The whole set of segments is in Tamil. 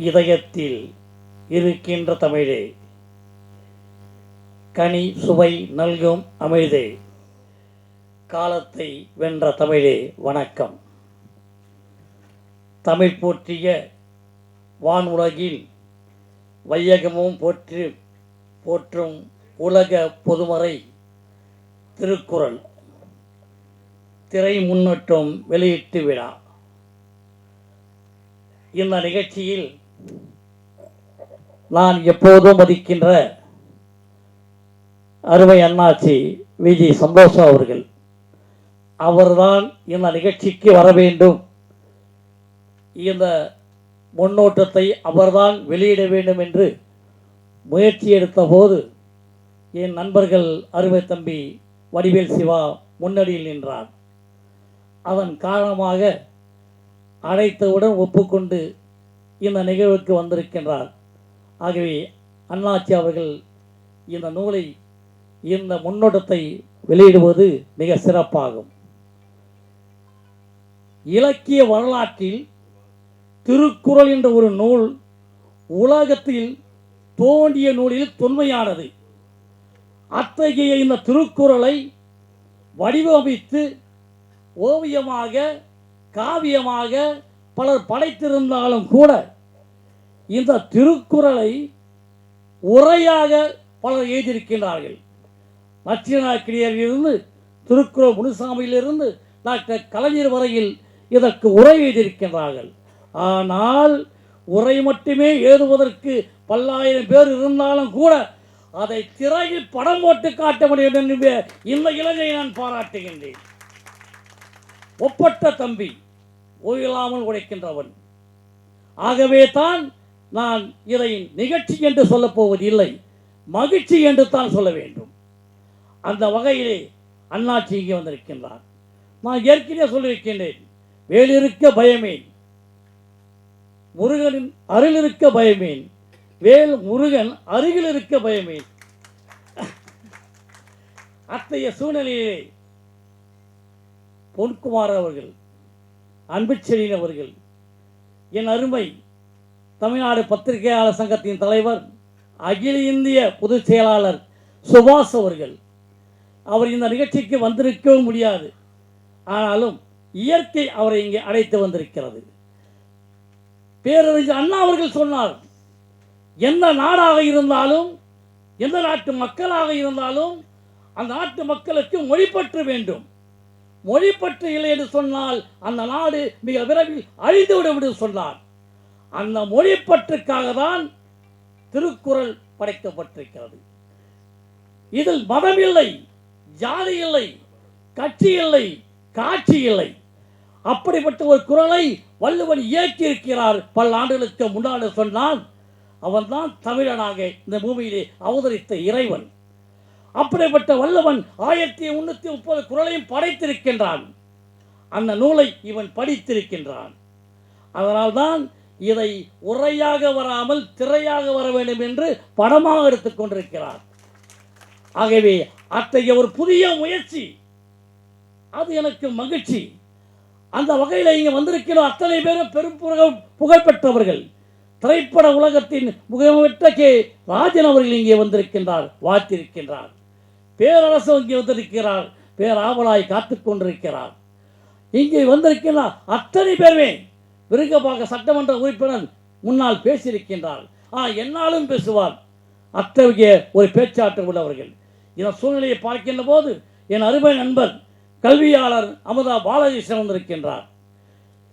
இதயத்தில் இருக்கின்ற தமிழே, கனி சுவை நல்கும் அமிழ்தே, காலத்தை வென்ற தமிழே வணக்கம். தமிழ் போற்றிய வானுலகில் வையகமும் போற்றும் உலக பொதுமறை திருக்குறள் திரை முன்னேற்றம் வெளியீட்டு விழா. இந்த நிகழ்ச்சியில் நான் எப்போதும் மதிக்கின்ற அருமை அண்ணாச்சி விஜி சந்தோஷம் அவர்கள், அவர்தான் இந்த நிகழ்ச்சிக்கு வர வேண்டும், இந்த முன்னோட்டத்தை அவர்தான் வெளியிட வேண்டும் என்று முயற்சி எடுத்த போது என் நண்பர்கள் அருமை தம்பி வடிவேல் சிவா முன்னணியில் நின்றார். அதன் காரணமாக அழைத்தவுடன் ஒப்புக்கொண்டு இந்த நிகழ்வுக்கு வந்திருக்கின்றார். ஆகவே அண்ணாச்சி அவர்கள் இந்த நூலை, இந்த முன்னோட்டத்தை வெளியிடுவது மிக சிறப்பாகும். இலக்கிய வரலாற்றில் திருக்குறள் என்ற ஒரு நூல் உலகத்தில் தோன்றிய நூலில் தொன்மையானது. அத்தகைய இந்த திருக்குறளை வடிவமைத்து ஓவியமாக, காவியமாக பலர் படைத்திருந்தாலும் கூட இந்த திருக்குறளை உரையாக பலர் எழுதியிருக்கின்றார்கள். நச்சினாக்கினியரிலிருந்து திருக்குறள் முனுசாமியிலிருந்து டாக்டர் கலைஞர் வரையில் இதற்கு உரை எழுதியிருக்கின்றார்கள். ஆனால் உரை மட்டுமே எழுதுவதற்கு பல்லாயிரம் பேர் இருந்தாலும் கூட அதை திரையில் படம் போட்டு காட்ட முடியும் என்று இந்த இளைஞரை நான் பாராட்டுகின்றேன். ஒப்பற்ற தம்பி, ஓயில்லாமல் உழைக்கின்றவன். ஆகவே தான் நான் இதை நிகழ்ச்சி என்று சொல்லப் போவது இல்லை, மகிழ்ச்சி என்று தான் சொல்ல வேண்டும். அந்த வகையிலே அண்ணாச்சி இங்கே வந்திருக்கின்றார். நான் ஏற்கனவே சொல்லியிருக்கின்றேன், வேலிருக்க பயமேன், முருகனின் அருள் இருக்க பயமேன், வேல் முருகன் அருகில் இருக்க பயமேன். அத்தகைய சூழ்நிலையிலே பொன்குமார் அவர்கள், அன்புச்செழியன் அவர்கள், என் அருமை தமிழ்நாடு பத்திரிகையாளர் சங்கத்தின் தலைவர், அகில இந்திய பொதுச் செயலாளர் சுபாஷ் அவர்கள், அவர் இந்த நிகழ்ச்சிக்கு வந்திருக்கவும் முடியாது. ஆனாலும் இயற்கை அவரை இங்கே அழைத்து வந்திருக்கிறது. பேரறிஞர் அண்ணா அவர்கள் சொன்னார், எந்த நாடாக இருந்தாலும், எந்த நாட்டு மக்களாக இருந்தாலும் அந்த நாட்டு மக்களுக்கு மொழிப்பற்று வேண்டும். மொழிப்பற்று இல்லை என்று சொன்னால் அந்த நாடு மிக விரைவில் அழிந்துவிடும் என்று சொன்னார். அந்த மொழிப்பற்றுக்காக தான் திருக்குறள் படைக்கப்பட்டிருக்கிறது. இதில் மதம் இல்லை, ஜாதி இல்லை, கட்சி இல்லை, காட்சி இல்லை. அப்படிப்பட்ட ஒரு குறளை வள்ளுவன் இயக்கியிருக்கிறார் பல ஆண்டுகளுக்கு முன்னாடி சொன்னான். அவன்தான் தமிழனாக இந்த பூமியிலே அவதரித்த இறைவன். அப்படிப்பட்ட வள்ளுவன் 1330 குறளையும் படைத்திருக்கின்றான். அந்த நூலை இவன் படித்திருக்கின்றான். அதனால்தான் இதை உரையாக வராமல் திரையாக வர வேண்டும் என்று படமாக எடுத்துக்கொண்டிருக்கிறார். ஆகவே அத்தகைய ஒரு புதிய முயற்சி, அது எனக்கு மகிழ்ச்சி. அந்த வகையில் இங்கே வந்திருக்கிற அத்தனை பேரும் பெரும் புகழ்பெற்றவர்கள். திரைப்பட உலகத்தின் முகமற்ற கே ராஜன் அவர்கள் இங்கே வந்திருக்கின்றார், வாழ்த்திருக்கின்றார். பேரரசு இங்கே வந்திருக்கிறார், பேராவலாய் காத்துக் கொண்டிருக்கிறார். இங்கே வந்திருக்கிறார் அத்தனை பேருமே. விருகபாக சட்டமன்ற உறுப்பினர் முன்னால் பேசியிருக்கின்றார். என்னாலும் பேசுவார். அத்தகைய ஒரு பேச்சாற்றல் உள்ளவர்கள். இந்த சூழ்நிலையை பார்க்கின்ற போது என் அருமை நண்பர் கல்வியாளர் அமுதா பாலகிருஷ்ணன் வந்திருக்கின்றார்.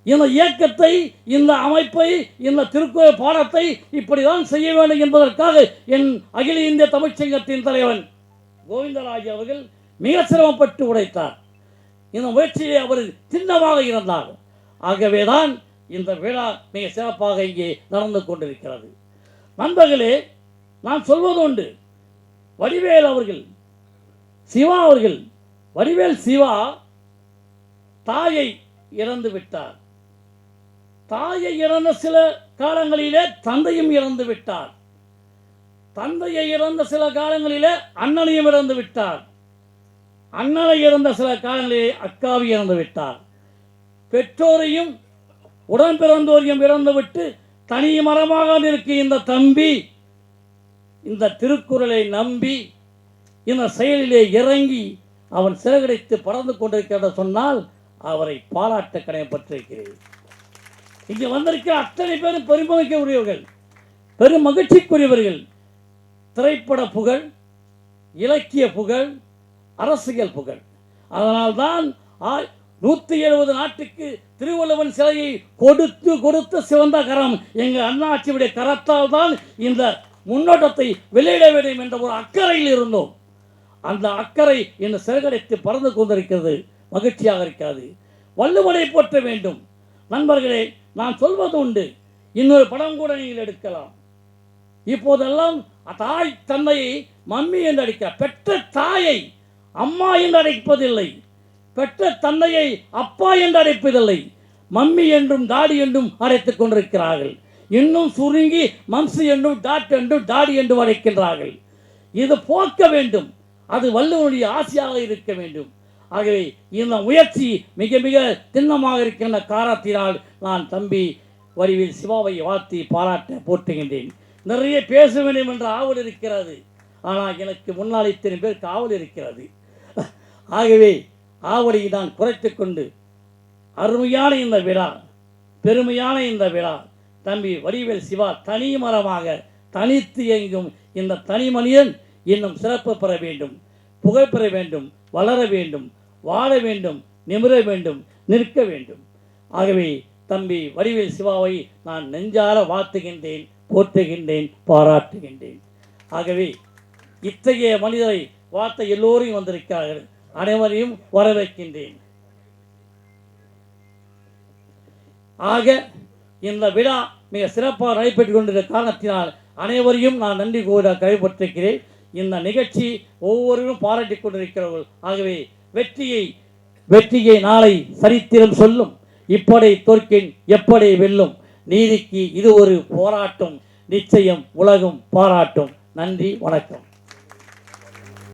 இந்த இயக்கத்தை, இந்த அமைப்பை, இந்த திருக்குறள் பாடத்தை இப்படிதான் செய்ய வேண்டும் என்பதற்காக என் அகில இந்திய தமிழ்ச்சங்கத்தின் தலைவன் கோவிந்தராஜ் அவர்கள் மிக சிரமப்பட்டு உழைத்தார். இந்த முயற்சியிலே அவர் சின்னமாக இருந்தார். ஆகவேதான் இந்த விழா மிக சிறப்பாக இங்கே நடந்து கொண்டிருக்கிறது. நண்பர்களே, நான் சொல்வது உண்டு, வடிவேல் அவர்கள், சிவா அவர்கள், வடிவேல் சிவா தாயை இறந்து விட்டார். தாயை இறந்த சில காலங்களிலே தந்தையும் இறந்து விட்டார். தந்தையை இறந்த சில காலங்களிலே அண்ணனையும் இறந்து விட்டார். அண்ணனை இறந்த சில காலங்களிலே அக்காவை இறந்து விட்டார். பெற்றோரையும் உடன் பிறந்தோரையும் இறந்துவிட்டு தனி மரமாக நிற்கும் இந்த தம்பி இந்த திருக்குறளை நம்பி இந்த செயலிலே இறங்கி அவன் சிறகடித்து பறந்து கொண்டிருக்கிற சொன்னால் அவரை பாராட்ட கடமைப்பட்டிருக்கிறேன். இங்கே வந்திருக்கிற அத்தனை பேரும் பெருமதிக்க உரியவர்கள், பெரும் மகிழ்ச்சிக்குரியவர்கள். திரைப்பட புகழ், இலக்கிய புகழ், அரசியல் புகழ். அதனால்தான் 170 நாட்டுக்கு திருவள்ளுவன் சிலையை கொடுத்த சிவந்த கரம் எங்கள் அண்ணாட்சியுடைய கரத்தால் தான் இந்த முன்னோட்டத்தை வெளியிட வேண்டும் என்ற ஒரு அக்கறையில் இருந்தோம். அந்த அக்கறை என்ன சிறகடைத்து பறந்து கொண்டிருக்கிறது. மகிழ்ச்சியாக இருக்காது. வள்ளுவனை போற்ற வேண்டும். நண்பர்களே, நான் சொல்வது உண்டு, இன்னொரு படம் கூட நீங்கள் எடுக்கலாம். இப்போதெல்லாம் தாய் தந்தையை மம்மி என்று அழைக்கிறார். பெற்ற தாயை அம்மா என்று அழைப்பதில்லை, பெற்ற தந்தையை அப்பா என்று அழைப்பதில்லை, மம்மி என்றும் டாடி என்றும் அழைத்துக் கொண்டிருக்கிறார்கள். இன்னும் சுருங்கி மம்சி என்றும் டாட் என்றும் டாடி என்றும் அழைக்கின்றார்கள். இது போக்க வேண்டும். அது வள்ளுவனுடைய ஆசையாக இருக்க வேண்டும். ஆகவே இந்த முயற்சி மிக மிக திண்ணமாக இருக்கின்ற காரணத்தினால் நான் தம்பி வடிவேல் சிவாவை வாழ்த்தி பாராட்ட போற்றுகின்றேன். நிறைய பேச வேண்டும் என்ற ஆவல் இருக்கிறது. ஆனால் எனக்கு முன்னால் இத்தனை பேருக்கு ஆவல் இருக்கிறது. ஆகவே ஆவலை நான் குறைத்து கொண்டு அருமையான இந்த விழா, பெருமையான இந்த விழா, தம்பி வடிவேல் சிவா தனி மரமாக தனித்து இயங்கும் இந்த தனி மனிதன் இன்னும் சிறப்பு பெற வேண்டும், புகழ் பெற வேண்டும், வளர வேண்டும், வாழ வேண்டும், நிமிர வேண்டும், நிற்க வேண்டும். ஆகவே தம்பி வடிவேல் சிவாவை நான் நெஞ்சார வாழ்த்துகின்றேன், போற்றுகின்றேன், பாராட்டுகின்றேன். ஆகவே இத்தகைய மனிதரை வாழ்த்த எல்லோரையும் வந்திருக்கிறார்கள். அனைவரையும் வரவேற்கின்றேன். ஆக இந்த விழா மிக சிறப்பாக நடைபெற்றுக் கொண்டிருக்கிற காரணத்தினால் அனைவரையும் நான் நன்றி கூற கைப்பற்றிருக்கிறேன். இந்த நிகழ்ச்சி ஒவ்வொருவரும் பாராட்டிக் கொண்டிருக்கிறவர்கள். ஆகவே வெற்றியை நாளை சரித்திரம் சொல்லும். இப்படை தோற்கின் எப்படை வெல்லும். நீதிக்கு இது ஒரு போராட்டம். நிச்சயம் உலகம் பாராட்டும். நன்றி, வணக்கம்.